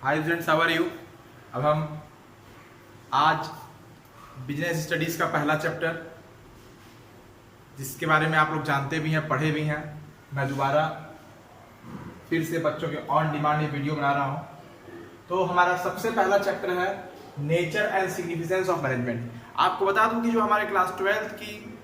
Hi friends, how are you. अब हम आज बिजनेस स्टडीज़ का पहला चैप्टर, जिसके बारे में आप लोग जानते भी हैं, पढ़े भी हैं, मैं दोबारा फिर से बच्चों के ऑन डिमांड ये वीडियो बना रहा हूँ। तो हमारा सबसे पहला चैप्टर है nature and significance of management. आपको बता दूं कि जो हमारे क्लास 12th की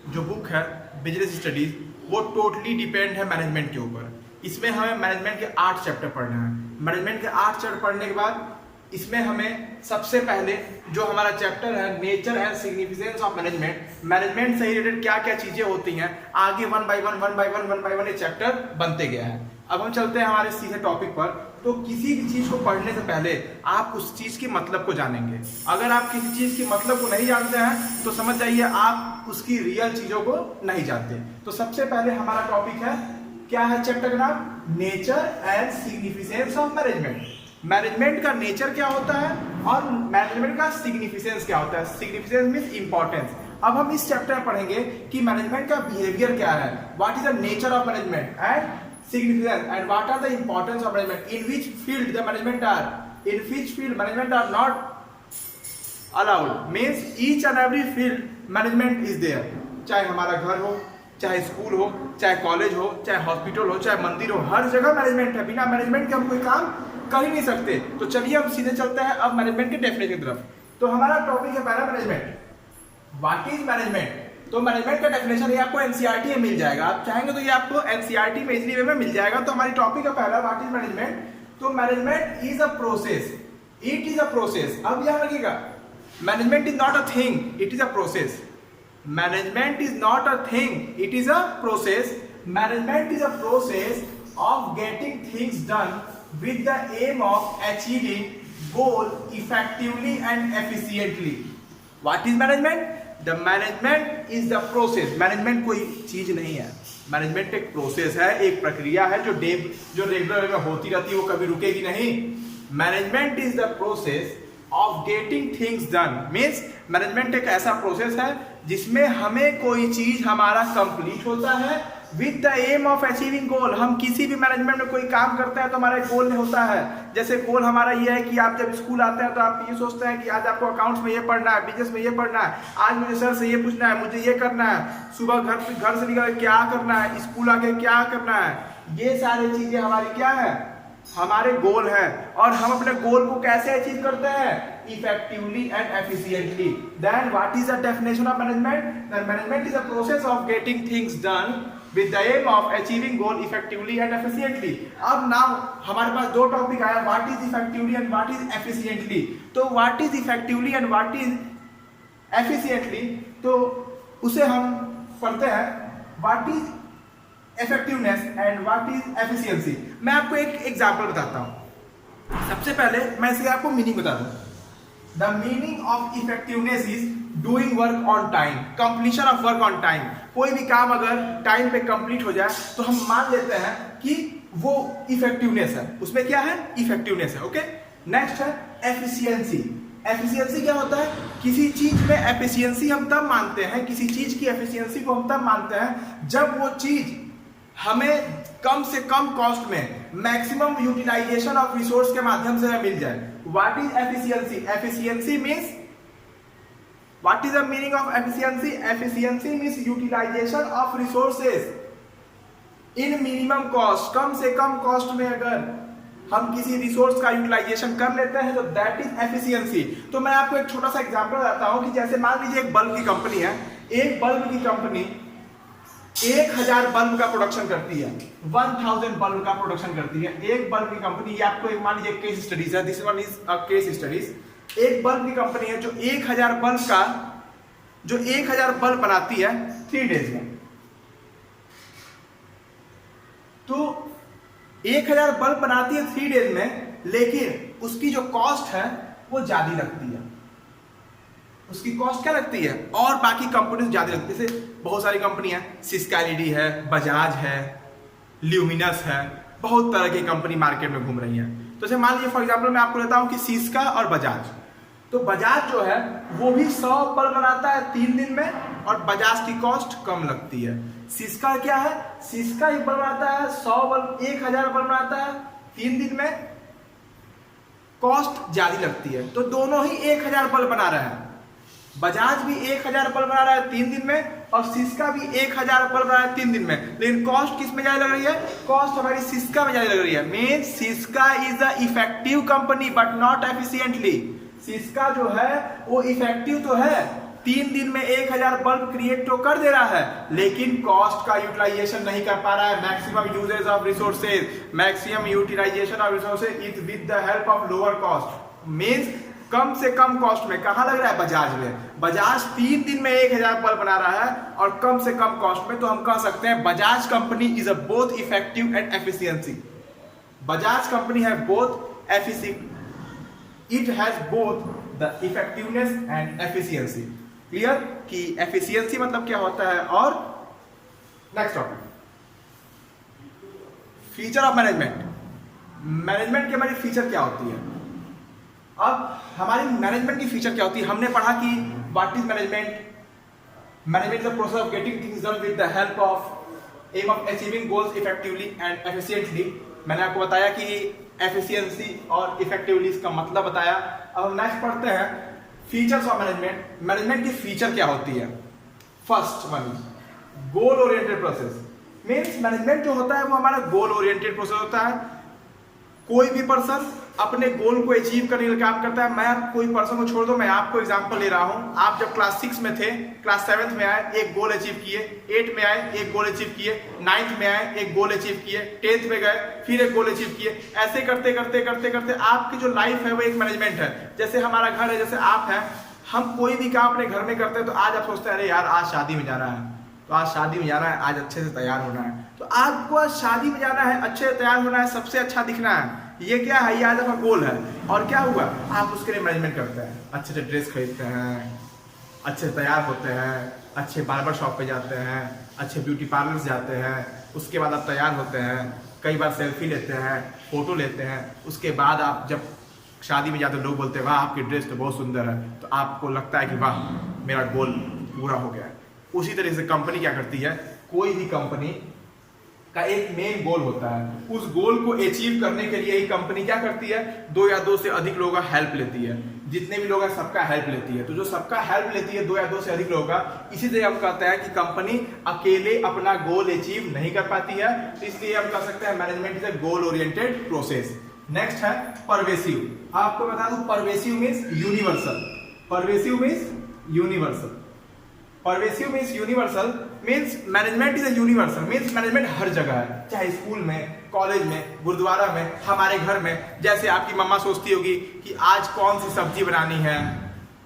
जो बुक है बिजनेस स्टडीज़, वो टोटली डिपेंड है मैनेजमेंट के ऊपर। इसमें हमें मैनेजमेंट के 8 चैप्टर पढ़ना है। मैनेजमेंट के 8 चैप्टर पढ़ने के बाद इसमें हमें सबसे पहले जो हमारा चैप्टर है nature and significance of management, management से रिलेटेड क्या क्या चीजें होती हैं, आगे वन बाय वन ये चैप्टर बनते गया है। अब हम चलते हैं हमारे सीधे टॉपिक पर। तो किसी भी चीज को पढ़ने से पहले आप उस चीज के मतलब को जानेंगे। अगर आप किसी चीज के मतलब को नहीं जानते हैं तो समझ जाइए आप उसकी रियल चीजों को नहीं जानते। तो सबसे पहले हमारा टॉपिक है, क्या है चैप्टर का नाम, nature and significance of management. Management का नेचर क्या होता है और मैनेजमेंट का सिग्निफिकेंस क्या होता है। Significance means importance. अब हम इस चैप्टर में पढ़ेंगे कि मैनेजमेंट का बिहेवियर क्या है, what is the nature of management and significance and what are the importance of management, in which field the management are, in which field management are not allowed, means each and every field management is there। चाहे हमारा घर हो, चाहे school हो, चाहे college हो, चाहे hospital हो, चाहे मंदिर हो, हर जगह मैनेजमेंट है। बिना मैनेजमेंट के हम कोई काम कर ही नहीं सकते। तो चलिए हम सीधे चलते हैं अब मैनेजमेंट के डेफिनेशन की तरफ। तो हमारा टॉपिक है पहला मैनेजमेंट। What is management. तो मैनेजमेंट का डेफिनेशन ये आपको एनसीईआरटी में मिल जाएगा। आप चाहेंगे तो ये आपको एनसीईआरटी में इजीली वे में मिल जाएगा। तो हमारी टॉपिक है पहला, व्हाट इज मैनेजमेंट। तो management is a process, it is a process. अब ध्यान रखिएगा, management is not a thing, it is a process. Management is not a thing, it is a process. Management is a process of getting things done with the aim of achieving goal effectively and efficiently. What is management. The management is the process. Management कोई चीज नहीं है, management एक process है, एक प्रक्रिया है जो रेगुलर में होती रहती है, वो कभी रुकेगी नहीं। Management is the process of getting things done, means management एक ऐसा प्रोसेस है जिसमें हमें कोई चीज हमारा कंप्लीट होता है with the aim of achieving goal. हम किसी भी मैनेजमेंट में कोई काम करते हैं तो हमारा एक गोल होता है। जैसे गोल हमारा ये है कि आप जब स्कूल आते हैं तो आप ये सोचते हैं कि आज आपको अकाउंट्स में ये पढ़ना है, बिजनेस में ये पढ़ना है, आज मुझे सर से ये पूछना है, मुझे ये करना है, सुबह घर से निकल क्या करना है, स्कूल आके क्या करना है। ये सारी चीजें हमारी क्या है, हमारे गोल है। और हम अपने गोल को कैसे अचीव करते हैं, effectively and efficiently. Then what is the definition of management. The management is a process of getting things done with the aim of achieving goal effectively and efficiently। अब नाउ हमारे पास दो टॉपिक आया, what is effectively and what is efficiently। तो what is effectively and what is efficiently, तो उसे हम पढ़ते हैं, what is effectiveness and what is efficiency। मैं आपको एक एग्जांपल बताता हूं। सबसे पहले मैं इसे आपको मीनिंग बता दूं। The meaning of effectiveness is doing work on time, completion of work on time। कोई भी काम अगर टाइम पे कंप्लीट हो जाए तो हम मान लेते हैं कि वो इफेक्टिवनेस है, उसमें क्या है, इफेक्टिवनेस है। ओके, नेक्स्ट है एफिशिएंसी। एफिशिएंसी क्या होता है, किसी चीज में एफिशिएंसी हम तब मानते हैं, किसी चीज की एफिशिएंसी को हम तब मानते हैं जब वो चीज हमें कम से कम कॉस्ट में मैक्सिमम यूटिलाइजेशन ऑफ रिसोर्स के माध्यम से मिल जाए। What is efficiency. Efficiency means, what is the meaning of efficiency. Efficiency means utilization of resources in minimum cost. कम से कम कॉस्ट में अगर हम किसी रिसोर्स का यूटिलाइजेशन कर लेते हैं तो दैट इज एफिशिएंसी। तो मैं आपको एक छोटा सा एग्जांपल बताता हूं कि जैसे मान लीजिए एक बल्ब की कंपनी है, एक बल्ब की कंपनी 1000 बल्ब का प्रोडक्शन करती है, 1000 बल्ब का प्रोडक्शन करती है एक बल्ब की कंपनी। ये आपको एक मान लीजिए केस स्टडीज है, this one is a case studies. एक बल्ब की कंपनी है जो 1000 बल्ब बनाती है 3 डेज में। तो 1000 बल्ब बनाती है 3 डेज में, लेकिन उसकी जो कॉस्ट है वो ज्यादा लगती है। उसकी कॉस्ट क्या लगती है, और बाकी कंपनी से ज्यादा लगती है। जैसे बहुत सारी कंपनी है, सिस्का एलईडी है, बजाज है, ल्यूमिनस है, बहुत तरह की कंपनी मार्केट में घूम रही है। तो जैसे मान लीजिए फॉर एग्जांपल मैं आपको लेता हूं कि सिस्का और बजाज। तो बजाज जो है वो भी 100 बल्ब बनाता है 3 दिन में, और बजाज की कॉस्ट कम लगती है। सिस्का क्या है, सिस्का एक बल्ब बनाता है 100 बल्ब, 1000 बल्ब बनाता है 3 दिन में, कॉस्ट ज्यादा लगती है, तो दोनों ही 1000 बल्ब बना रहे हैं। बजाज भी 1000 बल्ब बना रहा है 3 दिन में, और सिस्का भी 1000 बल्ब बना रहा है 3 दिन में, लेकिन कॉस्ट किस में ज्यादा लग रही है? कॉस्ट हमारी सिस्का में ज्यादा लग रही है। Mean Syska is a effective company but not efficiently. Syska जो है वो इफेक्टिव तो है, 3 दिन में 1000 बल्ब क्रिएट तो कर दे रहा है, लेकिन कॉस्ट का यूटिलाइजेशन नहीं कर पा रहा है। Maximum usages of resources, maximum utilisation of resources is with the help of lower cost. Means कम से कम कॉस्ट में। कहां लग रहा है? बजाज में। बजाज 3 दिन में 1000 बल्ब बना रहा है और कम से कम कॉस्ट में, तो हम कह सकते हैं Bajaj company is a both effective and efficiency. Bajaj company है both efficient, it has both the effectiveness and efficiency. Clear कि एफिशिएंसी मतलब क्या होता है। और next topic, feature of management. Management की हमारी फीचर क्या होती है? अब हमारी मैनेजमेंट की फीचर क्या होती है? हमने पढ़ा कि what is management. Management is the process of getting things done with the help of aim of achieving goals effectively and efficiently. मैंने आपको बताया कि एफिशिएंसी और इफेक्टिवली इसका मतलब बताया। अब हम नेक्स्ट पढ़ते हैं फीचर्स ऑफ मैनेजमेंट। मैनेजमेंट की फीचर क्या होती है? फर्स्ट वन, गोल ओरिएंटेड प्रोसेस। मींस मैनेजमेंट जो होता है वो हमारा गोल ओरिएंटेड प्रोसेस होता है। कोई भी पर्सन अपने गोल को अचीव करने के लिए काम करता है। मैं कोई पर्सन को छोड़ दो, मैं आपको एग्जांपल ले रहा हूं। आप जब क्लास 6 में थे, क्लास 7 में आए, एक गोल अचीव किए, 8 में आए, एक गोल अचीव किए, 9th में आए, एक गोल अचीव किए, 10th में गए, फिर एक गोल अचीव किए। ऐसे करते करते करते करते आपकी जो लाइफ है वो एक मैनेजमेंट है। जैसे हमारा घर है, जैसे आप हैं, हम कोई भी काम अपने घर में करते हैं तो आज आप सोचते हैं अरे यार आज शादी में जाना है, तो आज शादी में जाना है, आज अच्छे से तैयार होना है। तो आपको आज शादी में जाना है, अच्छे से तैयार होना है, सबसे अच्छा दिखना है, ये क्या है? ये आज आपका गोल है। और क्या हुआ? आप उसके लिए मैनेजमेंट करते हैं, अच्छे से ड्रेस खरीदते हैं, अच्छे से तैयार होते हैं, अच्छे बार्बर शॉप पे जाते हैं, अच्छे ब्यूटी पार्लर जाते हैं, उसके बाद आप तैयार होते हैं, कई बार सेल्फी लेते हैं, फोटो लेते हैं। उसके बाद आप जब शादी में जाते हैं, लोग बोलते हैं वाह आपकी ड्रेस तो बहुत सुंदर है, तो आपको लगता है कि वाह मेरा गोल पूरा हो गया है। उसी तरह से कंपनी क्या करती है? कोई भी कंपनी का एक मेन गोल होता है। उस गोल को अचीव करने के लिए ही कंपनी क्या करती है? 2 या 2 से अधिक लोगों का हेल्प लेती है। जितने भी लोग हैं सबका हेल्प लेती है। तो जो सबका हेल्प लेती है 2 या 2 से अधिक लोगों का, इसी तरह हम कहते हैं कि कंपनी अकेले अपना गोल अचीव नहीं कर पाती है। तो इसलिए हम कह सकते हैं management is a goal oriented process. Next है परवेसिव। आपको बता दूं pervasive means universal. Pervasive means universal. Pervasive means universal means management is a universal. Means management हर जगह है, चाहे स्कूल में, कॉलेज में, गुरुद्वारा में, हमारे घर में। जैसे आपकी मम्मा सोचती होगी कि आज कौन सी सब्जी बनानी है,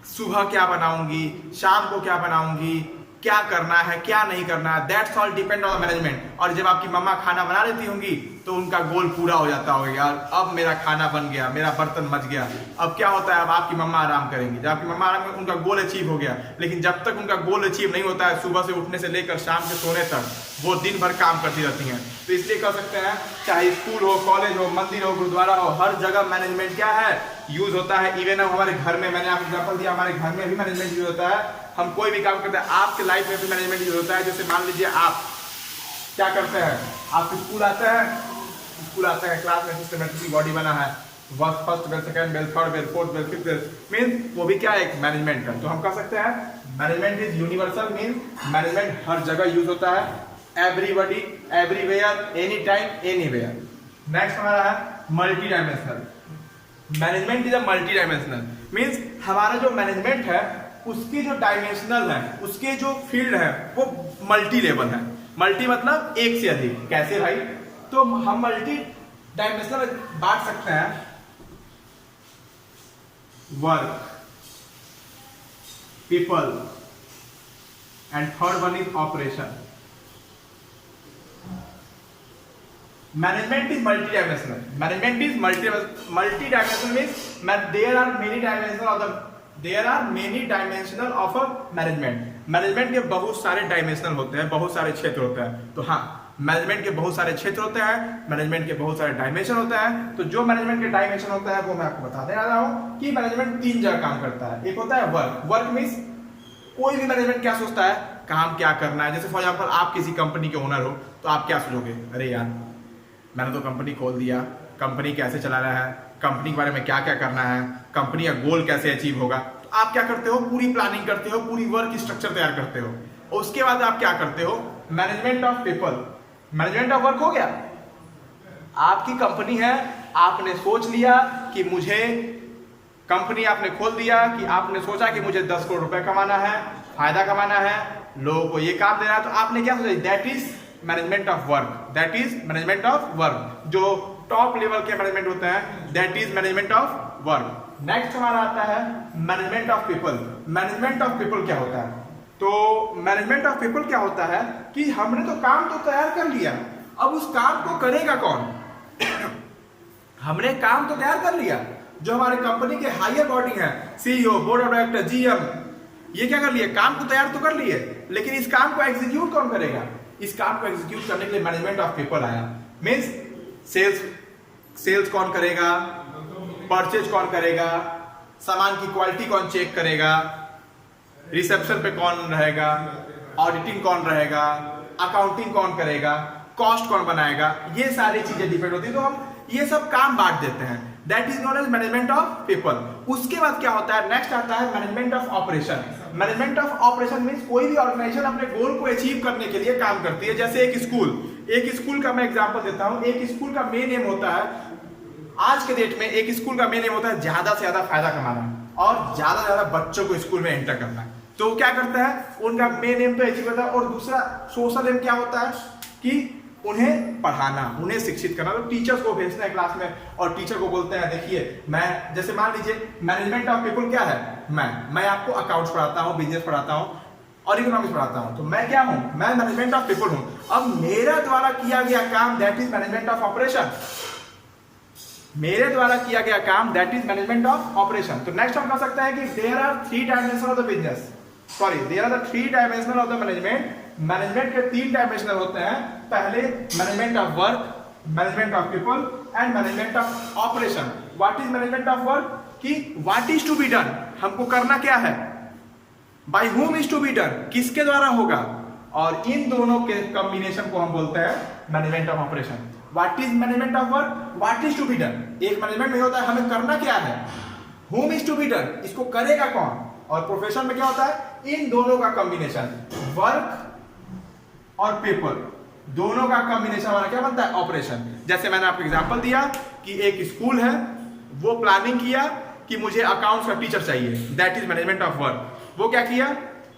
सुबह क्या बनाऊंगी, शाम को क्या बनाऊंगी, क्या करना है क्या नहीं करना है, that's all depend on management. और जब आपकी मम्मा खाना बना लेती होंगी तो उनका गोल पूरा हो जाता होगा, यार अब मेरा खाना बन गया, मेरा बर्तन मच गया। अब क्या होता है? अब आपकी मम्मा आराम करेंगी। जब आपकी मम्मा आराम, उनका गोल अचीव हो गया। लेकिन जब तक उनका गोल अचीव नहीं होता है, सुबह से उठने से लेकर शाम के सोने तक वो दिन भर काम करती रहती हैं। तो इसलिए कह सकते हैं चाहे स्कूल हो, कॉलेज हो, मंदिर हो, गुरुद्वारा हो, हर जगह मैनेजमेंट क्या है? यूज होता है। इवन हमारे घर में, मैंने आपको एग्जाम्पल दिया, हमारे घर में भी मैनेजमेंट यूज होता है। हम कोई भी काम करते हैं, आपके लाइफ में भी मैनेजमेंट यूज होता है। जैसे मान लीजिए आप क्या करते हैं, आप स्कूल आते हैं, क्लास में सिस्टमैटिक बॉडी बना है, first bell, second bell, third bell, fourth bell, fifth bell, mean वो भी क्या है? एक मैनेजमेंट है। तो हम कह सकते हैं management is universal. Mean management हर जगह यूज होता है, everybody, everywhere, any time, anywhere. Next हमारा है multi dimensional. Management is a multi dimensional. Means हमारा जो मैनेजमेंट है उसकी जो डायमेंशनल है, उसके जो फील्ड है वो मल्टी लेवल है। मल्टी मतलब एक से अधिक। कैसे भाई? तो हम मल्टी डायमेंशनल बांट सकते हैं, work, people and third one is operation. Management is multi dimensional. Management is multi dimensional means there are many dimensional of a management. Management के बहुत सारे डायमेंशनल होते हैं, बहुत सारे क्षेत्र होते हैं। तो हाँ, मैनेजमेंट के बहुत सारे क्षेत्र होते हैं, मैनेजमेंट के बहुत सारे डायमेंशन होते हैं। तो जो मैनेजमेंट के डायमेंशन होता है वो मैं आपको बताने आ रहा हूं कि मैनेजमेंट 3 जगह काम करता है। एक होता है वर्क। वर्क मीन्स कोई भी मैनेजमेंट क्या सोचता है, काम क्या करना है। जैसे फॉर एग्जाम्पल आप किसी कंपनी के ओनर हो तो आप क्या सोचोगे? अरे यार मैंने तो कंपनी खोल दिया, कंपनी कैसे चला रहा है, कंपनी के बारे में क्या क्या करना है, कंपनी का गोल कैसे अचीव होगा। तो आप क्या करते हो, पूरी प्लानिंग करते हो, पूरी वर्क स्ट्रक्चर तैयार करते हो। और उसके बाद आप क्या करते हो, management of people, management of work हो गया। आपकी कंपनी है, आपने सोच लिया कि मुझे कंपनी आपने खोल दिया, कि आपने सोचा कि मुझे 10 करोड़ रुपए कमाना है, फायदा कमाना है, लोगों को ये काम देना है। तो आपने क्या सोचा, that is management of work, that is management of work. जो टॉप लेवल के मैनेजमेंट होते हैं, that is management of work. Next हमारा आता है management of people. Management of people क्या होता है, तो मैनेजमेंट ऑफ पीपल क्या होता है कि हमने तो काम तो तैयार कर लिया, अब उस काम को करेगा कौन। हमने काम तो तैयार कर लिया, जो हमारे कंपनी के हायर बॉडी है, CEO, board of director, GM, ये क्या कर लिए, काम को तैयार तो कर लिए, लेकिन इस काम को एग्जीक्यूट कौन करेगा। इस काम को एग्जीक्यूट करने के लिए मैनेजमेंट ऑफ पीपल आया। मींस सेल्स कौन करेगा, परचेज कौन करेगा, सामान की क्वालिटी कौन चेक करेगा, रिसेप्शन पे कौन रहेगा, ऑडिटिंग कौन रहेगा, अकाउंटिंग कौन करेगा, कॉस्ट कौन बनाएगा, ये सारी चीजें डिपेंड होती है। तो हम ये सब काम बांट देते हैं, that is known as management of people. उसके बाद क्या होता है, नेक्स्ट आता है management of operation. Management of operation means कोई भी ऑर्गेनाइजेशन अपने गोल को अचीव करने के लिए काम करती है। जैसे एक स्कूल का मैं एग्जांपल देता हूं। एक स्कूल का मेन एम होता है, आज के डेट में एक स्कूल का मेन एम होता है ज्यादा से ज्यादा फायदा कमाना और ज्यादा से ज्यादा बच्चों को स्कूल में एंटर करना। तो क्या करता है, उनका मेन एम तो अचीव होता है। और दूसरा सोशल एम क्या होता है कि उन्हें पढ़ाना, उन्हें शिक्षित करना। तो टीचर्स को भेजना है क्लास में और टीचर को बोलते हैं देखिए मैं, जैसे मान लीजिए मैनेजमेंट ऑफ पीपल क्या है, मैं आपको अकाउंट्स पढ़ाता हूँ, बिजनेस पढ़ाता हूँ और इकोनॉमिक्स पढ़ाता हूँ। तो मैं क्या हूँ, मैं मैनेजमेंट ऑफ पीपल हूँ। अब मेरे द्वारा किया गया काम that is management of operation. मेरे द्वारा किया गया काम that is management of operation. तो नेक्स्ट हम कह सकते हैं कि there are 3 dimension of the business, sorry there are the 3 dimension of the management. Management के 3 डायमेंशनल होते हैं। पहले management of work, management of people and management of operation. What is management of work, कि what is to be done, हमको करना क्या है, by whom is to be done, किसके द्वारा होगा, और इन दोनों के कॉम्बिनेशन को हम बोलते हैं management of operation. What is management of work, what is to be done, एक मैनेजमेंट में होता है हमें करना क्या है, हुम इज टू बी डन, इसको करेगा कौन, और प्रोफेशन में क्या होता है इन दोनों का कॉम्बिनेशन, वर्क और पेपर, दोनों का कॉम्बिनेशन हमारा क्या बनता है, ऑपरेशन। जैसे मैंने आपको एग्जांपल दिया कि एक स्कूल है, वो प्लानिंग किया कि मुझे अकाउंट्स का टीचर चाहिए, that is management of work. वो क्या किया,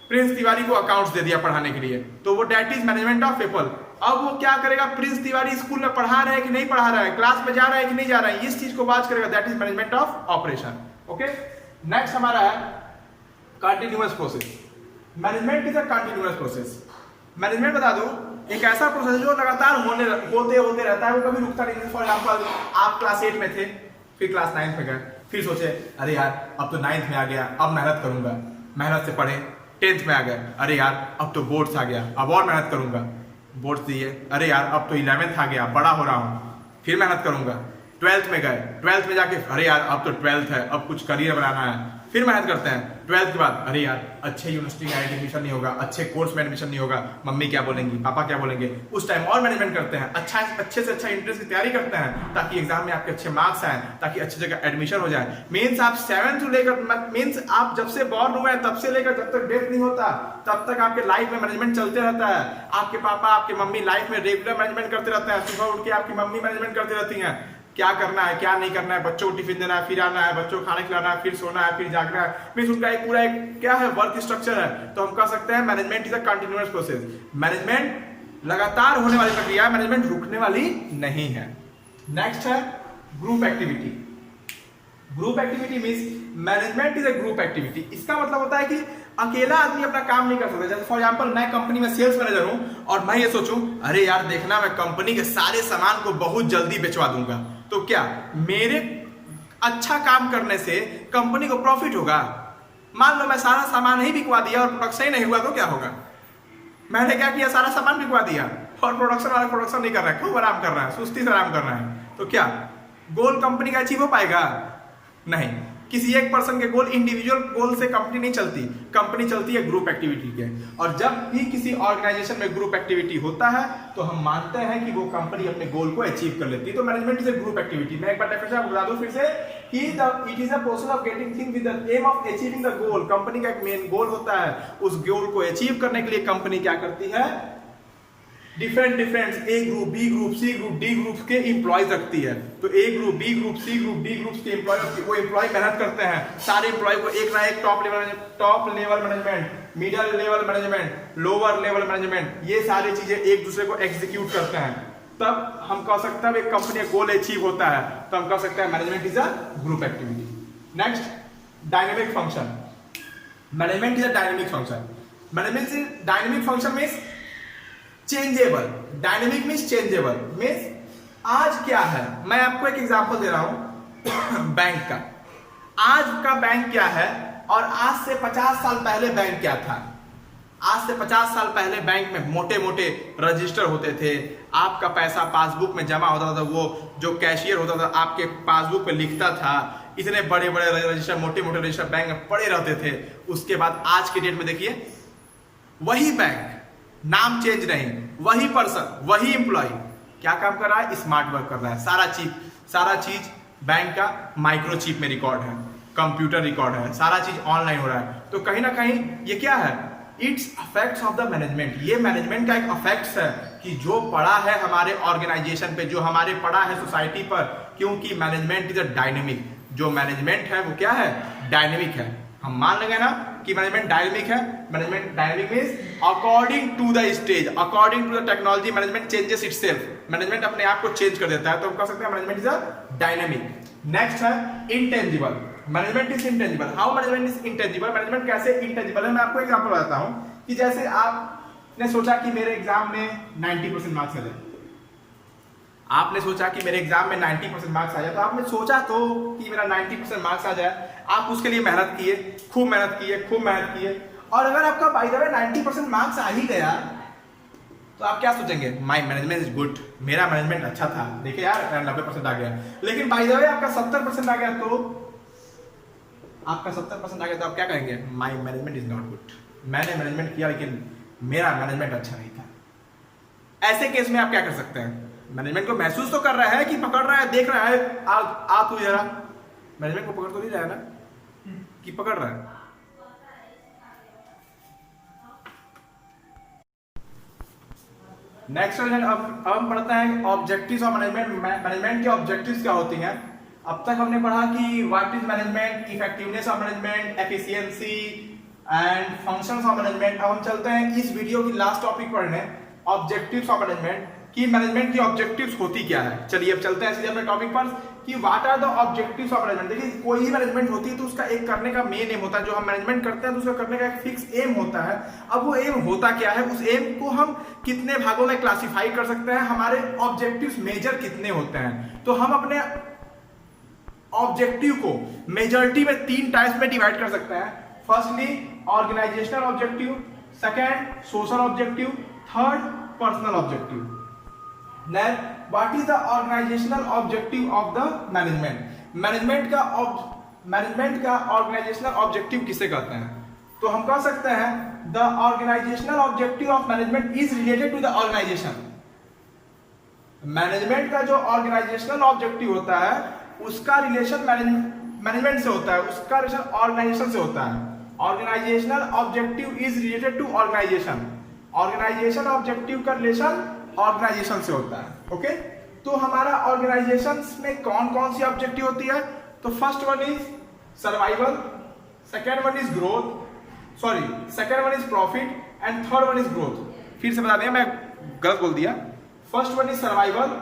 प्रिंस तिवारी को अकाउंट्स दे दिया पढ़ाने के लिए, तो वो that is management of people. अब वो क्या करेगा, प्रिंस तिवारी स्कूल में पढ़ा रहा है कि नहीं पढ़ा रहा है, क्लास में जा रहा है कि नहीं जा रहा है, इस चीज को बात करेगा, that is management of operation. Okay, next हमारा है continuous process. Management is a continuous process. Management बता दो एक ऐसा प्रोसेस जो लगातार होते रहता है, वो कभी रुकता नहीं। फॉर एग्जाम्पल आप क्लास 8 में थे, फिर क्लास 9 में गए, फिर सोचे अरे यार अब तो 9th में आ गया, अब मेहनत करूंगा, मेहनत से पढ़े। 10th में आ गए, अरे यार अब तो बोर्ड्स आ गया, अब और मेहनत करूंगा, बोर्ड्स दिए, अरे यार अब तो 11th आ गया, बड़ा हो रहा हूँ, फिर मेहनत करूंगा। 12th में गए, 12th में जाके अरे यार अब तो 12th है, अब कुछ करियर बनाना है, फिर मेहनत करते हैं। 12th के बाद अरे यार अच्छे यूनिवर्सिटी में एडमिशन नहीं होगा, अच्छे कोर्स में एडमिशन नहीं होगा, मम्मी क्या बोलेंगी, पापा क्या बोलेंगे, उस टाइम और मैनेजमेंट करते हैं, अच्छे से अच्छा एंट्रेंस की तैयारी करते हैं ताकि एग्जाम में आपके अच्छे मार्क्स आए, ताकि अच्छी जगह एडमिशन हो जाए। मीन्स आप 7th से लेकर, मीन्स आप जब से बॉर्न हुए हैं तब से लेकर जब तक डेथ नहीं होता तब तक आपके लाइफ में मैनेजमेंट चलते रहता है। आपके पापा आपके मम्मी लाइफ में रेगुलर मैनेजमेंट करते रहते हैं, सुबह उठ के आपकी मम्मी मैनेजमेंट करती रहती हैं, क्या करना है क्या नहीं करना है, बच्चों को टिफिन देना है, फिर आना है, बच्चों को खाना खिलाना है, फिर सोना है, फिर जागना है, फिर उनका एक पूरा एक क्या है वर्क स्ट्रक्चर है। तो हम कह सकते हैं management is a continuous process. Management लगातार होने वाली प्रक्रिया है, मैनेजमेंट रुकने वाली नहीं है। नेक्स्ट है group activity. Group activity means management is a group activity. इसका मतलब होता है कि अकेला आदमी अपना काम नहीं कर सकता। जैसे फॉर एग्जांपल मैं कंपनी में सेल्स मैनेजर हूं और मैं ये सोचूं अरे यार देखना मैं कंपनी के सारे सामान को बहुत जल्दी बेचवा दूंगा, तो क्या मेरे अच्छा काम करने से कंपनी को प्रॉफिट होगा? मान लो मैं सारा सामान ही बिकवा दिया और प्रोडक्शन ही नहीं हुआ तो क्या होगा? मैंने क्या किया, सारा सामान बिकवा दिया और प्रोडक्शन वाला प्रोडक्शन नहीं कर रहा है, खूब आराम कर रहा है, सुस्ती से आराम कर रहा है, तो क्या गोल कंपनी का अचीव हो पाएगा? नहीं। किसी एक पर्सन के गोल, इंडिविजुअल गोल से कंपनी नहीं चलती, कंपनी चलती है ग्रुप एक्टिविटी के। और जब भी किसी ऑर्गेनाइजेशन में ग्रुप एक्टिविटी होता है तो हम मानते हैं कि वो कंपनी अपने गोल को अचीव कर लेती है। तो management is a group activity. मैं एक बार डेफिनेशन आपको बता दूं फिर से कि it is a process of getting thing with the aim of achieving the goal. Company का एक मेन गोल होता है, उस गोल को अचीव करने के लिए कंपनी क्या करती है, different A group, B group, C group, D group के एम्प्लॉयज रखती है। तो A group, B group, C group, D group के एम्प्लॉय, वो एम्प्लॉय मेहनत करते हैं, सारे एम्प्लॉय को एक ना एक top level management, middle level management, lower level management, ये सारी चीजें एक दूसरे को एग्जीक्यूट करते हैं। तब हम कह सकते हैं एक कंपनी का गोल अचीव होता है, तो हम कह सकते हैं management is a group activity. Next, dynamic function. Management is a dynamic function. Management dynamic function means changeable. Dynamic means changeable means आज क्या है, मैं आपको एक एग्जांपल दे रहा हूं बैंक का। आज का बैंक क्या है और आज से 50 साल पहले बैंक क्या था। आज से 50 साल पहले बैंक में मोटे मोटे रजिस्टर होते थे, आपका पैसा पासबुक में जमा होता था, वो जो कैशियर होता था आपके पासबुक पे लिखता था, इतने बड़े बड़े रजिस्टर, मोटे मोटे रजिस्टर बैंक में पड़े रहते थे। उसके बाद आज के डेट में देखिए, वही बैंक, नाम चेंज नहीं, वही पर्सन, वही एम्प्लॉय क्या काम कर रहा है, स्मार्ट वर्क कर रहा है। सारा चीज बैंक का माइक्रोचिप में रिकॉर्ड है, कंप्यूटर रिकॉर्ड है, सारा चीज ऑनलाइन हो रहा है। तो कहीं ना कहीं ये क्या है, it's affects of the management. ये मैनेजमेंट का एक अफेक्ट्स है कि जो पड़ा है हमारे ऑर्गेनाइजेशन पे, जो हमारे पड़ा है सोसाइटी पर, क्योंकि मैनेजमेंट इज अ डायनेमिक। जो मैनेजमेंट है वो क्या है, डायनेमिक है। हम मान लेंगे ना कि मैनेजमेंट डायनेमिक है। Management dynamic means according to the stage, according to the technology, management changes itself. Management अपने आप को चेंज कर देता है, तो हम कह सकते हैं management is a dynamic. Next है intangible. Management is intangible. How management is intangible? Management कैसे इंटेंजिबल है, मैं आपको एग्जांपल बताता हूं कि जैसे आपने सोचा कि मेरे एग्जाम में 90% मार्क्स आ जाए। आपने सोचा कि मेरे एग्जाम में 90% मार्क्स आ जाए, तो आपने सोचा तो कि मेरा 90% मार्क्स आ जाए। आप उसके लिए मेहनत किए, खूब मेहनत किए, और अगर आपका बाय द वे 90% मार्क्स आ ही गया तो आप क्या सोचेंगे, माय मैनेजमेंट इज गुड, मेरा मैनेजमेंट अच्छा था, देखिए यार 90% आ गया। लेकिन बाय द वे आपका 70% आ गया, तो आपका 70% आ गया तो आप क्या कहेंगे, my management is not good, मैंने मैनेजमेंट किया लेकिन मेरा मैनेजमेंट अच्छा नहीं था। ऐसे केस में आप क्या कर सकते हैं, मैनेजमेंट को महसूस तो कर रहा है कि पकड़ रहा है, देख रहा है, आ तू जरा, मैनेजमेंट को पकड़ तो नहीं रहा है ना कि पकड़ रहा है। नेक्स्ट अब हम पढ़ते हैं ऑब्जेक्टिव्स ऑफ मैनेजमेंट। मैनेजमेंट के ऑब्जेक्टिव्स क्या होती हैं। अब तक हमने पढ़ा कि what is management, effectiveness of management, efficiency and functions of management. अब हम चलते हैं इस वीडियो की लास्ट टॉपिक पढ़ने, ऑब्जेक्टिव्स ऑफ मैनेजमेंट, कि मैनेजमेंट की ऑब्जेक्टिव्स होती क्या है। चलिए अब चलते हैं सीधे अपने टॉपिक पर कि what are the objectives of management. देखिए कोई ही मैनेजमेंट होती है तो उसका एक करने का मेन एम होता है, जो हम मैनेजमेंट करते हैं तो उसका करने का एक फिक्स एम होता है। अब वो एम होता क्या है, उस एम को हम कितने भागों में क्लासिफाई कर सकते हैं, हमारे ऑब्जेक्टिव्स मेजर कितने होते हैं। तो हम अपने ऑब्जेक्टिव को मेजॉरिटी में 3 टाइप्स में डिवाइड कर सकते हैं। Firstly organisational objective, second social objective, third personal objective. Then what is the organizational objective of the management? Management का ऑर्गेनाइजेशनल ऑब्जेक्टिव किसे कहते हैं, तो हम कह सकते हैं the organisational objective of management is related to the organisation. Management का जो ऑर्गेनाइजेशनल ऑब्जेक्टिव होता है उसका रिलेशन मैनेजमेंट से होता है, उसका रिलेशन ऑर्गेनाइजेशन से होता है। Organisational objective is related to organisation, organisation objective का रिलेशन ऑर्गेनाइजेशन से होता है। ओके, तो हमारा ऑर्गेनाइजेशन में कौन कौन सी ऑब्जेक्टिव होती है, तो first one is survival, second one is growth, second one is profit and third one is growth. फिर से बता दिया, मैं गलत बोल दिया। First one is survival,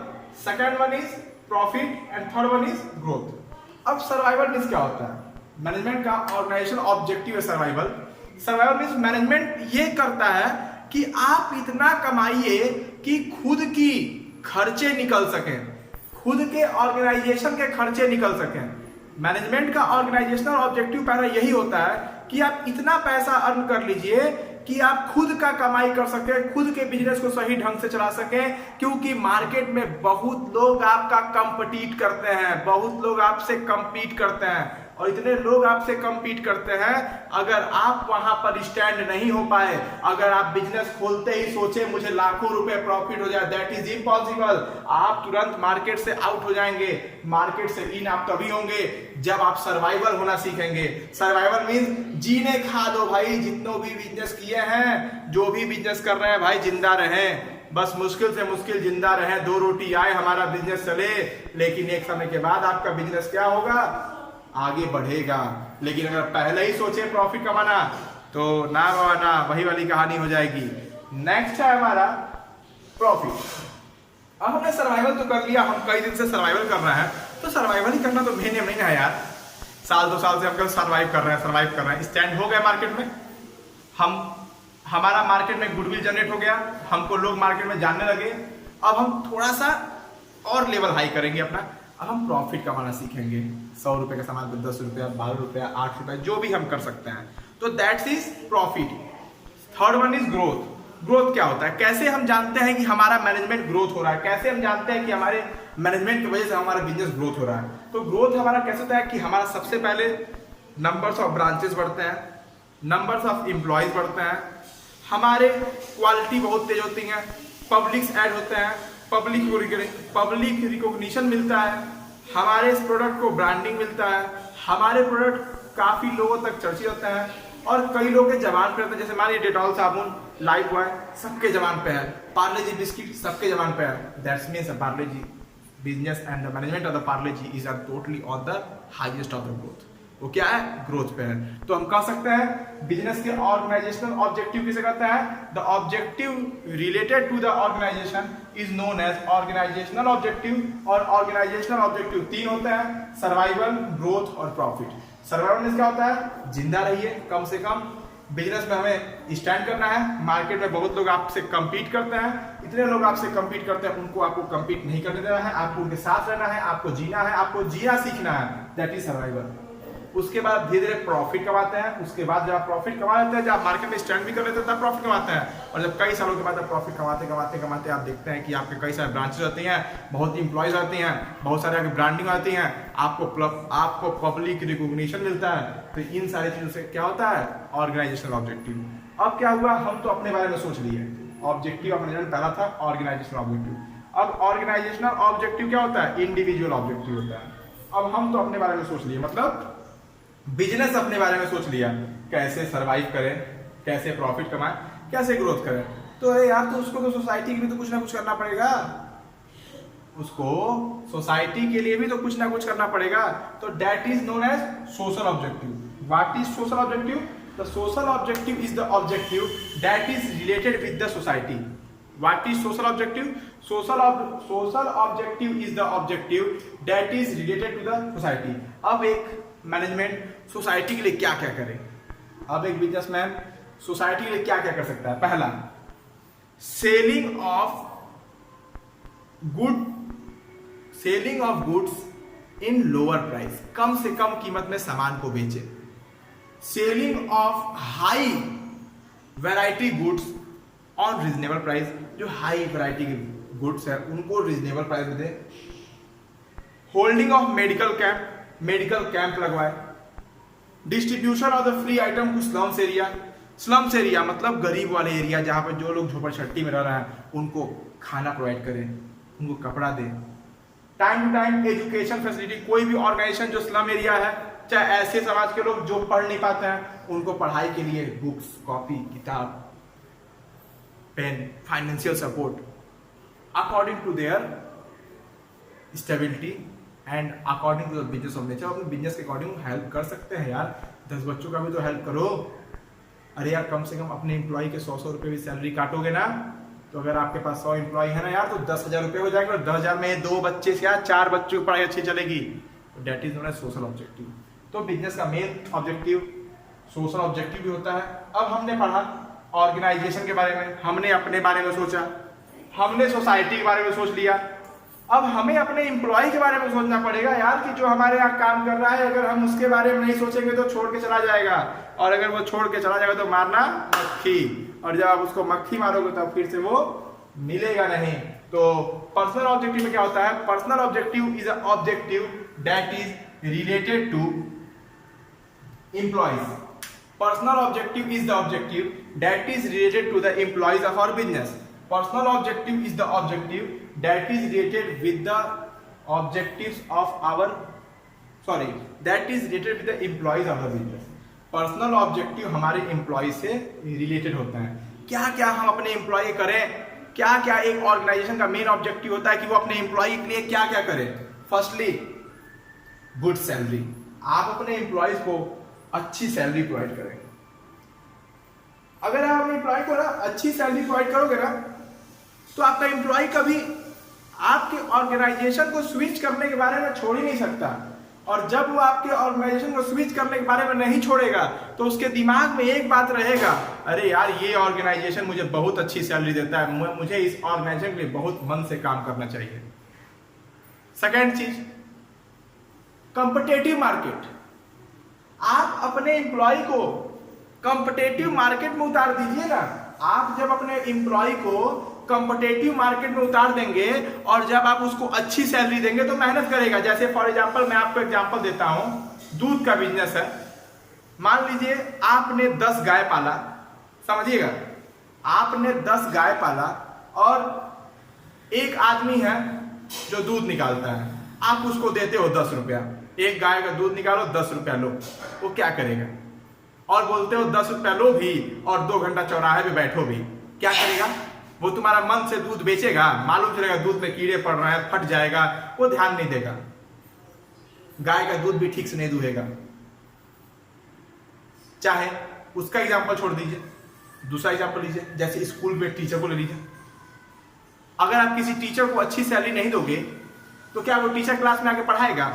second one is profit and third one is growth. अब सर्वाइवल मीन्स क्या होता है, मैनेजमेंट का ऑर्गेनाइजेशन ऑब्जेक्टिव है सर्वाइवल। सर्वाइवल मीन्स मैनेजमेंट ये करता है कि आप इतना कमाइए कि खुद की खर्चे निकल सकें, खुद के ऑर्गेनाइजेशन के खर्चे निकल सकें। मैनेजमेंट का ऑर्गेनाइजेशनल ऑब्जेक्टिव पहला यही होता है कि आप इतना पैसा अर्न कर लीजिए कि आप खुद का कमाई कर सकें, खुद के बिजनेस को सही ढंग से चला सकें, क्योंकि मार्केट में बहुत लोग आपका कंपीट करते हैं, बहुत लोग आपसे कंपीट करते हैं। और इतने लोग आपसे कम्पीट करते हैं। अगर आप वहां पर स्टैंड नहीं हो पाए, अगर आप बिजनेस खोलते ही सोचे मुझे लाखों रुपए प्रॉफिट हो जाए, दैट इज इम्पॉसिबल। आप तुरंत मार्केट से आउट हो जाएंगे। मार्केट से इन आप तभी होंगे जब आप सर्वाइवल होना सीखेंगे। सर्वाइवल मीन्स जीने खा दो भाई। जितनों भी बिजनेस किए हैं, जो भी बिजनेस कर रहे हैं भाई, जिंदा रहें। बस मुश्किल से मुश्किल जिंदा रहें, 2 रोटी आए, हमारा बिजनेस चले। लेकिन एक समय के बाद आपका बिजनेस क्या होगा, आगे बढ़ेगा। लेकिन अगर पहले ही सोचे प्रॉफिट कमाना, तो ना बाबा ना, वही वाली कहानी हो जाएगी। नेक्स्ट है हमारा प्रॉफिट। अब हमने सर्वाइवल तो कर लिया, हम कई दिन से सर्वाइवल कर रहे हैं, तो सर्वाइवल ही करना तो मेन एम नहीं है यार। साल 2 साल से हम सर्वाइव कर रहे हैं, स्टैंड हो गए मार्केट में। हमारा मार्केट में गुडविल जनरेट हो गया, हमको लोग मार्केट में जानने लगे। अब हम थोड़ा सा और लेवल हाई करेंगे अपना। अब हम प्रॉफिट कमाना सीखेंगे। 100 रुपए का सामान पे 10 रुपया, 12 रुपया, 8 रुपया, जो भी हम कर सकते हैं। तो that's is profit. Third one is growth. Growth क्या होता है, कैसे हम जानते हैं कि हमारा मैनेजमेंट ग्रोथ हो रहा है, कैसे हम जानते हैं कि हमारे मैनेजमेंट की वजह से हमारा बिजनेस ग्रोथ हो रहा है। तो ग्रोथ हमारा कैसे होता है कि हमारा सबसे पहले नंबर्स ऑफ ब्रांचेस बढ़ते हैं, नंबर्स ऑफ एम्प्लॉयज बढ़ते हैं, हमारे क्वालिटी बहुत तेज होती है, पब्लिक्स ऐड होते हैं, पब्लिक रिकॉग्निशन मिलता है, हमारे इस प्रोडक्ट को ब्रांडिंग मिलता है, हमारे प्रोडक्ट काफी लोगों तक चर्चित होते हैं और कई लोगों के जबान पे होते हैं। जैसे हमारे डेटॉल साबुन, लाइफ बॉय सबके जबान पे है, पार्ले जी बिस्किट सबके जबान पे है। That's means Parle G business and the management of the Parle G is totally on the highest of the growth. वो क्या है, ग्रोथ पे है। तो हम कह सकते हैं बिजनेस के ऑर्गेनाइजेशनल ऑब्जेक्टिव किसे कहते हैं, the objective related to the organisation is known as organisational objective. और ऑर्गेनाइजेशनल ऑब्जेक्टिव 3 होते हैं, सर्वाइवल, ग्रोथ और प्रॉफिट। सर्वाइवल मीन्स क्या होता है, जिंदा रहिए, कम से कम बिजनेस में हमें स्टैंड करना है। मार्केट में बहुत लोग आपसे कम्पीट करते हैं, इतने लोग आपसे कम्पीट करते हैं, उनको आपको कम्पीट नहीं करने देना है, आपको उनके साथ रहना है, आपको जीना है, आपको जीना सीखना है। That is survival. उसके बाद धीरे धीरे प्रॉफिट कमाते हैं। उसके बाद जब आप प्रॉफिट कमा लेते हैं, जब आप मार्केट में स्टैंड भी कर लेते हैं, तब प्रॉफिट कमाते हैं। और जब कई सालों के बाद आप प्रॉफिट कमाते कमाते कमाते आप देखते हैं कि आपके कई सारे ब्रांचेस आती हैं, बहुत इंप्लॉयज आती हैं, बहुत सारे आपकी ब्रांडिंग आती हैं, आपको पब्लिक रिकॉग्निशन मिलता है। तो इन सारी चीजों से क्या होता है, ऑर्गेनाइजेशनल ऑब्जेक्टिव। अब क्या हुआ, हम तो अपने बारे में सोच लिए। ऑब्जेक्टिव ऑफ मैनेजमेंट पहला था ऑर्गेनाइजेशनल ऑब्जेक्टिव। अब ऑर्गेनाइजेशनल ऑब्जेक्टिव क्या होता है, इंडिविजुअल ऑब्जेक्टिव होता है। अब हम तो अपने बारे में सोच लिए, मतलब बिजनेस अपने बारे में सोच लिया, कैसे सरवाइव करें, कैसे प्रॉफिट कमाएं, कैसे ग्रोथ करें। तो यार, तो उसको तो सोसाइटी के लिए तो कुछ ना कुछ करना पड़ेगा, उसको सोसाइटी के लिए भी तो कुछ ना कुछ करना पड़ेगा। तो that is known as social objective. What is social objective, the social objective is the objective that is related with the society. What is social objective, social objective is the objective that is related to the society. अब एक management society के लिए क्या क्या करे, अब एक businessman society के लिए क्या क्या कर सकता है। पहला, selling of goods in lower price, कम से कम कीमत में सामान को बेचे। Selling of high variety goods on reasonable price, जो हाई वैरायटी के गुड्स है उनको रीजनेबल प्राइस में दे। होल्डिंग ऑफ मेडिकल कैंप लगवाए। Distribution of the free item to slums area मतलब गरीब वाले एरिया, जहां पर जो लोग झोपड़पट्टी में रह रहे हैं उनको खाना प्रोवाइड करें, उनको कपड़ा दें। Time to time education facility, कोई भी ऑर्गेनाइजेशन जो स्लम एरिया है, चाहे ऐसे समाज के लोग जो पढ़ नहीं पाते हैं, उनको पढ़ाई के लिए बुक्स, कॉपी, किताब, pen, financial support according to their stability and according to the business of nature. अपने बिजनेस के अकॉर्डिंग हेल्प कर सकते हैं यार। 10 बच्चों का भी तो हेल्प करो। अरे यार, कम से कम अपने एम्प्लॉय के 100 रुपए भी सैलरी काटोगे ना, तो अगर आपके पास 100 एम्प्लॉय है ना यार, तो 10,000 रुपए हो जाएगा। 10,000 में 2 बच्चे से यार 4 बच्चों की पढ़ाई अच्छी चलेगी। That is known as social objective. तो बिजनेस का मेन ऑब्जेक्टिव सोशल ऑब्जेक्टिव भी होता है। अब हमने पढ़ा ऑर्गेनाइजेशन के बारे में, हमने अपने बारे में सोचा, हमने सोसाइटी के बारे में सोच लिया। अब हमें अपने एम्प्लॉय के बारे में सोचना पड़ेगा यार, कि जो हमारे यहाँ काम कर रहा है, अगर हम उसके बारे में नहीं सोचेंगे तो छोड़ के चला जाएगा, और अगर वो छोड़ के चला जाएगा तो मारना मक्खी, और जब आप उसको मक्खी मारोगे तो फिर से वो मिलेगा नहीं। तो पर्सनल ऑब्जेक्टिव में क्या होता है, personal objective is a objective that is related to employees. Personal objective is the objective that is related to the employees of our business. Personal objective is the objective that is related with the objectives of our that is related with the employees of the business. Personal objective हमारे employ से related होता है. क्या क्या हम अपने employ करें, क्या क्या एक ऑर्गेनाइजेशन का मेन ऑब्जेक्टिव होता है कि वो अपने एम्प्लॉय के लिए क्या क्या करें. Firstly good salary. आप अपने एम्प्लॉयज को अच्छी सैलरी प्रोवाइड करें. अगर आप अपने एम्प्लॉय को ना अच्छी सैलरी प्रोवाइड करोगे ना तो आपका एम्प्लॉय कभी आपके ऑर्गेनाइजेशन को स्विच करने के बारे में छोड़ ही नहीं सकता. और जब वो आपके ऑर्गेनाइजेशन को स्विच करने के बारे में नहीं छोड़ेगा तो उसके दिमाग में एक बात रहेगा, अरे यार ये ऑर्गेनाइजेशन मुझे बहुत अच्छी सैलरी देता है, मुझे इस ऑर्गेनाइजेशन के लिए बहुत मन से काम करना चाहिए. सेकेंड चीज, कॉम्पिटिटिव मार्केट. आप अपने एम्प्लॉय को कॉम्पिटिटिव मार्केट में उतार दीजिए ना. आप जब अपने एम्प्लॉय को कॉम्पिटिटिव मार्केट में उतार देंगे और जब आप उसको अच्छी सैलरी देंगे तो मेहनत करेगा. जैसे फॉर एग्जांपल मैं आपको एग्जांपल देता हूं, दूध का बिजनेस है. मान लीजिए आपने 10 गाय पाला, समझिएगा, आपने 10 गाय पाला और एक आदमी है जो दूध निकालता है. आप उसको देते हो 10 रुपया. एक गाय का दूध निकालो, 10 रुपया लो. वो क्या करेगा? और बोलते हो 10 रुपया लो भी और 2 घंटा चौराहे पे बैठो भी. क्या करेगा? वो तुम्हारा मन से दूध बेचेगा, मालूम चलेगा दूध में कीड़े पड़ रहे हैं, फट जाएगा, वो ध्यान नहीं देगा. गाय का दूध भी ठीक से नहीं दुहेगा. चाहे उसका एग्जांपल छोड़ दीजिए, दूसरा एग्जांपल लीजिए. जैसे स्कूल में टीचर को ले लीजिए. अगर आप किसी टीचर को अच्छी सैलरी नहीं दोगे तो क्या वो टीचर क्लास में आके पढ़ाएगा?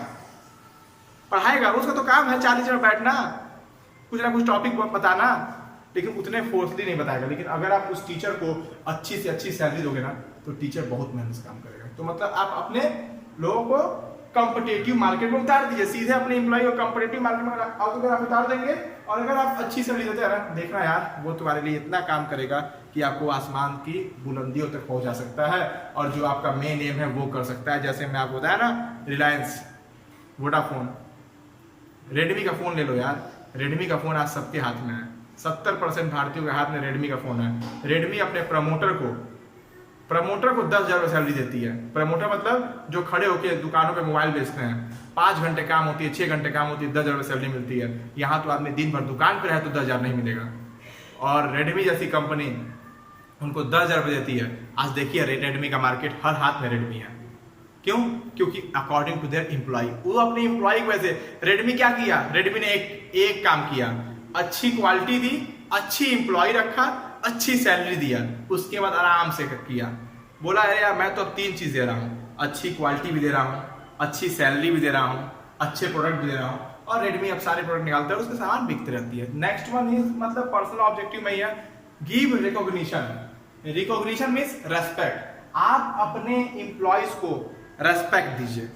उसका तो काम है 40 मिनट बैठना, कुछ ना कुछ टॉपिक बताना, लेकिन उतने फोर्सली नहीं बताएगा. लेकिन अगर आप उस टीचर को अच्छी से अच्छी सैलरी दोगे ना तो टीचर बहुत मेहनत से काम करेगा. तो मतलब आप अपने लोगों को कॉम्पिटिटिव मार्केट में उतार दीजिए. सीधे अपने एम्प्लॉय को कॉम्पिटिटिव मार्केट में अगर आप उतार देंगे और अगर आप अच्छी सैलरी देते हैं ना, देखना यार वो तुम्हारे लिए इतना काम करेगा कि आपको आसमान की बुलंदियों तक पहुंचा सकता है और जो आपका मेन एम है वो कर सकता है. जैसे मैं आपको बताया ना, रिलायंस, वोडाफोन, रेडमी का फोन ले लो यार. रेडमी का फोन आज सबके हाथ में है. 70% भारतीयों के हाथ में रेडमी का फोन है. रेडमी अपने प्रमोटर को 10,000 सैलरी देती है. प्रमोटर मतलब जो खड़े होकर दुकानों पे मोबाइल बेचते हैं. 5 घंटे काम होती है, 6 घंटे काम होती है, 10,000 सैलरी मिलती है. यहाँ तो आदमी दिन भर दुकान पर है तो 10,000 नहीं मिलेगा. और रेडमी जैसी कंपनी उनको 10,000 देती है. आज देखिए रेडमी का मार्केट हर हाथ में रेडमी है. क्यों? क्योंकि अकॉर्डिंग टू देयर एम्प्लॉय, वो अपने एम्प्लॉय की वजह से. रेडमी क्या किया? रेडमी ने एक काम किया, अच्छी क्वालिटी दी, अच्छी एम्प्लॉय रखा, अच्छी सैलरी दिया. उसके बाद आराम से किया, बोला अरे यार मैं तो अब 3 चीज दे रहा हूँ, अच्छी क्वालिटी भी दे रहा हूँ, अच्छी सैलरी भी दे रहा हूँ, अच्छे प्रोडक्ट भी दे रहा हूँ. और रेडमी अब सारे प्रोडक्ट निकालता है, उसके सामान बिकते रहती है. नेक्स्ट वन इज मतलब पर्सनल ऑब्जेक्टिव में है give recognition. Recognition means respect. आप अपने एम्प्लॉयज को रेस्पेक्ट दीजिए.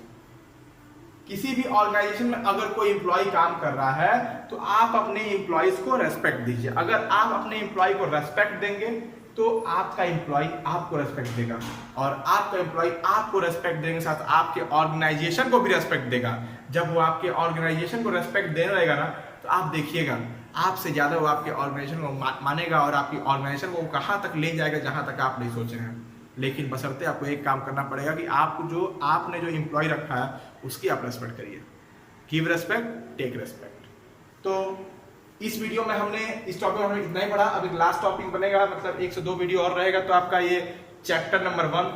किसी भी ऑर्गेनाइजेशन में अगर कोई एम्प्लॉय काम कर रहा है तो आप अपने एम्प्लॉयज को रेस्पेक्ट दीजिए. अगर आप अपने एम्प्लॉय को रेस्पेक्ट देंगे तो आपका एम्प्लॉय आपको रेस्पेक्ट देगा और आपका एम्प्लॉय आपको रेस्पेक्ट देने के साथ आपके ऑर्गेनाइजेशन को भी रेस्पेक्ट देगा. जब वो आपके ऑर्गेनाइजेशन को रेस्पेक्ट देने रहेगा ना तो आप देखिएगा आपसे ज्यादा वो आपके ऑर्गेनाइजेशन को मानेगा और आपकी ऑर्गेनाइजेशन को कहाँ तक ले जाएगा जहां तक आप नहीं सोचे हैं. लेकिन बशर्ते आपको एक काम करना पड़ेगा कि आपने जो एम्प्लॉय रखा है उसकी आप रेस्पेक्ट करिए. Give respect, take respect. तो इस वीडियो में हमने इस टॉपिक में हमने इतना ही पढ़ा. अब एक लास्ट टॉपिक बनेगा, मतलब 1 से 2 वीडियो और रहेगा तो आपका ये chapter number 1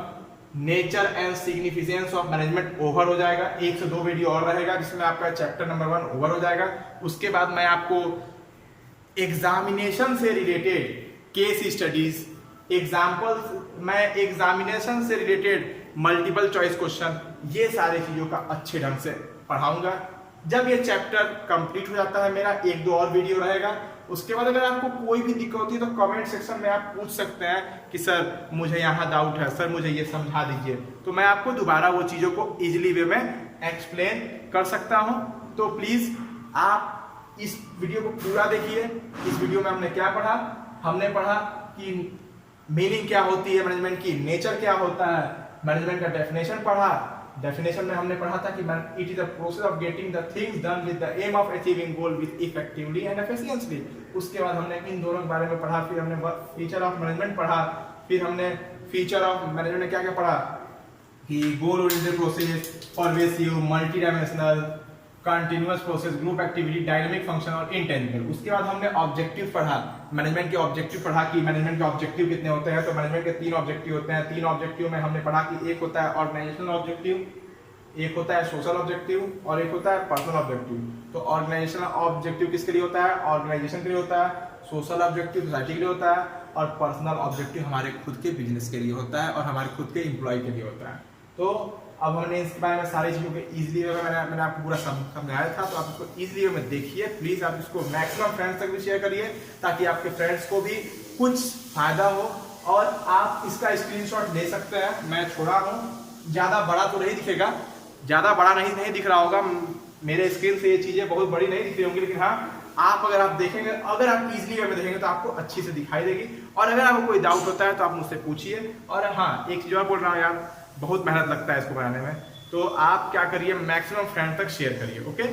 nature and significance of management over हो जाएगा. 1 से 2 वीडियो और रहेगा जिसमें आपका चैप्टर नंबर 1 ओवर हो जाएगा. उसके बाद मैं आपको एग्जामिनेशन से रिलेटेड केस स्टडीज, एग्जाम्पल्स, मैं एग्जामिनेशन से रिलेटेड मल्टीपल चॉइस क्वेश्चन, ये सारे चीजों का अच्छे ढंग से पढ़ाऊंगा. जब ये चैप्टर कंप्लीट हो जाता है मेरा 1-2 और वीडियो रहेगा. उसके बाद अगर आपको कोई भी दिक्कत होती है तो कमेंट सेक्शन में आप पूछ सकते हैं कि सर मुझे यहाँ डाउट है, सर मुझे ये समझा दीजिए. तो मैं आपको दोबारा वो चीजों को इजिली वे में एक्सप्लेन कर सकता हूँ. तो प्लीज आप इस वीडियो को पूरा देखिए. इस वीडियो में हमने क्या पढ़ा? हमने पढ़ा कि मीनिंग क्या होती है मैनेजमेंट की, नेचर क्या होता है, मैनेजमेंट का डेफिनेशन पढ़ा, डेफिनेशन में हमने पढ़ा था कि it is the process of getting the things done with the aim of achieving goal with effectively and efficiently. उसके बाद हमने इन दोनों के बारे में पढ़ा, फिर हमने फीचर ऑफ मैनेजमेंट पढ़ा, फिर हमने फीचर ऑफ मैनेजमेंट में क्या क्या पढ़ा कि गोल oriented process, pervasive, multi dimensional, continuous process, group activity, dynamic function और इंटेंजिबल। उसके बाद हमने ऑब्जेक्टिव पढ़ा, मैनेजमेंट के ऑब्जेक्टिव पढ़ा कि मैनेजमेंट के ऑब्जेक्टिव कितने होते हैं। तो मैनेजमेंट के 3 ऑब्जेक्टिव होते हैं। 3 ऑब्जेक्टिव में हमने पढ़ा कि एक होता है ऑर्गेनाइजेशनल ऑब्जेक्टिव, एक होता है सोशल ऑब्जेक्टिव और एक होता है पर्सनल ऑब्जेक्टिव। तो ऑर्गेनाइजेशनल ऑब्जेक्टिव किसके लिए होता है? ऑर्गेनाइजेशन के लिए होता है। सोशल ऑब्जेक्टिव सोसाइटी के लिए होता है और पर्सनल ऑब्जेक्टिव हमारे खुद के बिजनेस के लिए होता है और हमारे खुद के एम्प्लॉय के लिए होता है। तो अब हमने इसके बारे में सारी चीज़ों को इजीली वे में मैंने आपको पूरा समझाया था, तो आप इसको इजीली वे में देखिए। प्लीज़ आप इसको मैक्सिमम फ्रेंड्स तक भी शेयर करिए ताकि आपके फ्रेंड्स को भी कुछ फायदा हो। और आप इसका स्क्रीनशॉट ले सकते हैं, मैं छोड़ा हूँ। ज़्यादा बड़ा तो नहीं दिखेगा, ज़्यादा बड़ा नहीं दिख रहा होगा मेरे स्क्रीन से, ये चीज़ें बहुत बड़ी नहीं दिख रही होंगी, लेकिन हाँ आप अगर आप देखेंगे, अगर आप इजीली वे में देखेंगे तो आपको अच्छी से दिखाई देगी। और अगर आपको कोई डाउट होता है तो आप मुझसे पूछिए। और हाँ, एक चीज़ और बोल रहा हूँ यार, बहुत मेहनत लगता है इसको बनाने में, तो आप क्या करिए, मैक्सिमम फ्रेंड तक शेयर करिए। ओके।